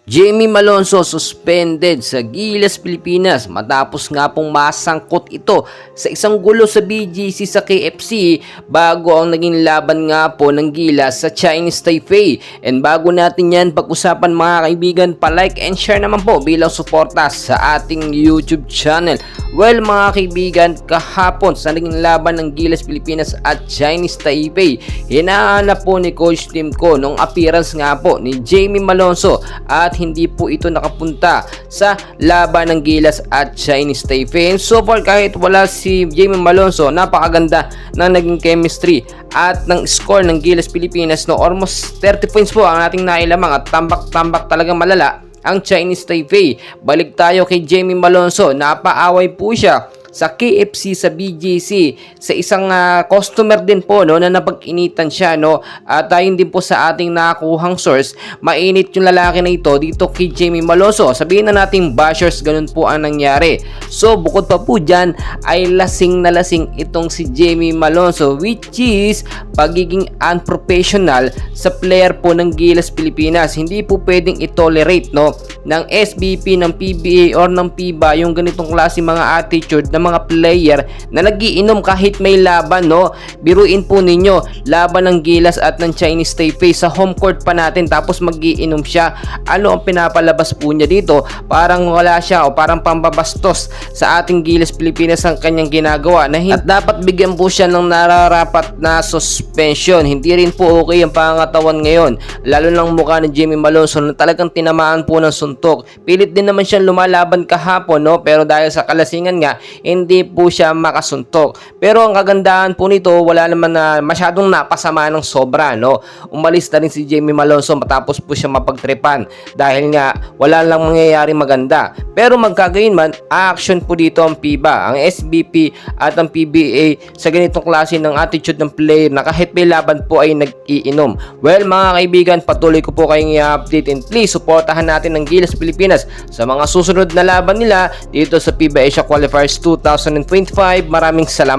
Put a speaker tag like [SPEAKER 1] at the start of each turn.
[SPEAKER 1] Jamie Malonzo suspended sa Gilas, Pilipinas matapos nga pong masangkot ito sa isang gulo sa BGC sa KFC bago ang naging laban nga po ng Gilas sa Chinese Taipei. And bago natin yan pag-usapan mga kaibigan, pa-like and share naman po bilang suporta sa ating YouTube channel. Well mga kaibigan, kahapon sa naging laban ng Gilas, Pilipinas at Chinese Taipei, hinahanap po ni Coach Tim ko nung appearance nga po ni Jamie Malonzo at hindi po ito nakapunta sa laban ng Gilas at Chinese Taipei. And so far kahit wala si Jamie Malonzo, napakaganda ng naging chemistry at ng score ng Gilas Pilipinas, no, almost 30 points po ang ating nailamang at tambak-tambak talagang malala ang Chinese Taipei. Balik tayo kay Jamie Malonzo, napaaway po siya sa KFC sa BGC sa isang customer din po, no, na napag-initan siya, no, at ayon din po sa ating nakakuhang source, mainit yung lalaki na ito dito kay Jamie Malonzo. Sabihin na nating bashers, ganun po ang nangyari. So bukod pa po dyan ay lasing na lasing itong si Jamie Malonzo, which is pagiging unprofessional sa player po ng Gilas Pilipinas. Hindi po pwedeng itolerate, no, ng SBP, ng PBA or ng PIBA yung ganitong klase mga attitude ng mga player na nagiinom kahit may laban, no. Biruin po ninyo, laban ng Gilas at ng Chinese Taipei sa home court pa natin, tapos magiinom siya. Ano ang pinapalabas po niya dito? Parang wala siya o parang pambabastos sa ating Gilas Pilipinas ang kanyang ginagawa na at dapat bigyan po siya ng nararapat na suspension. Hindi rin po okay ang pangatawan ngayon, lalo ng mukha ni Jamie Malonzo na talagang tinamaan po ng suntok. Pilit din naman siyang lumalaban kahapon, no, pero dahil sa kalasingan nga hindi po siya makasuntok. Pero ang kagandahan po nito, wala naman na masyadong napasama ng sobra, no. Umalis na rin si Jamie Malonzo matapos po siya mapagtripan dahil nga wala lang mangyayari maganda. Pero magkagayon man, action po dito ang PIBA, ang SBP at ang PBA sa ganitong klase ng attitude ng player na kahit may laban po ay nag-iinom. Well mga kaibigan, patuloy ko po kayong i-update and please supportahan natin ng Gilas Pilipinas sa mga susunod na laban nila dito sa FIBA Asia Qualifiers 2025. Maraming salamat